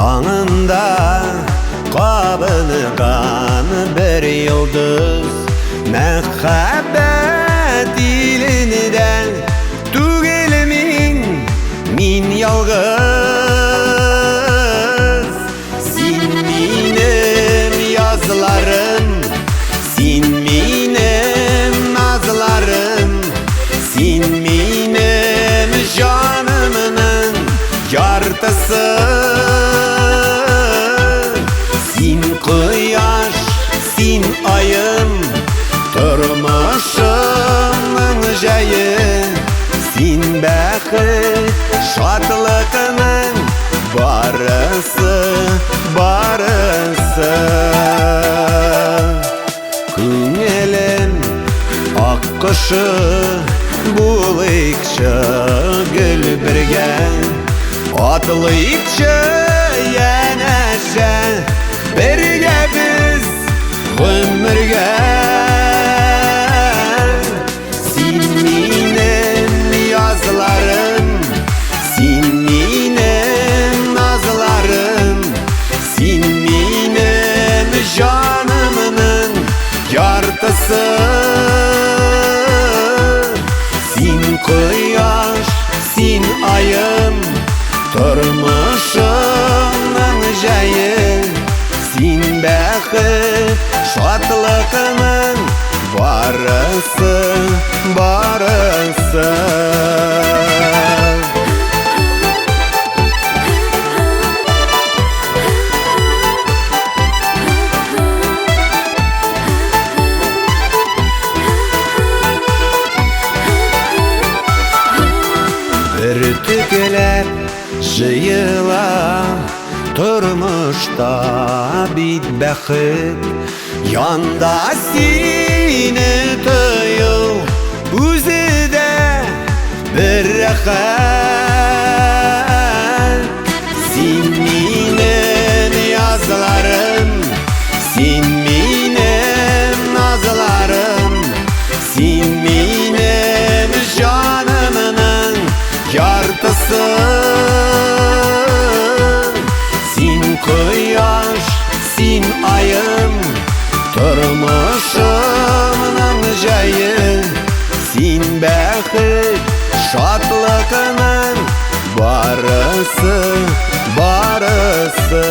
Tağında qabınıqan bir yıldız, Məxəbbət ilində tügəlmin min yalğız. Sin minim yazlarım, sin minim nazlarım, sin minim canımın yartısı. Sin quyosh, sin ayım, turmuşumның jayı. Sin bəxit, şadlığının barısı, barısı. Күңелем аққышы булайықшы гүл бірге, атылайықшы янәшә бірге біз ғұмырге. Син минем yazlarım, sin minim nazlarım, sin minim canımın yartısı. Sin quyosh, sin ayım, turmuşumның jayı. Sin bəxit, şadlığının barısı, barısı. Bir tükülep jıyıla turmuşta bit bəxit, yanda seni tuyul üzüde bir rahat. Sin minim yazlarım, sin minim nazlarım, sin minim canımın yartısı. Sin quyosh, sin ayım, turmuşumның jayı. Sin bəxit, şadlığının barısı, barısı.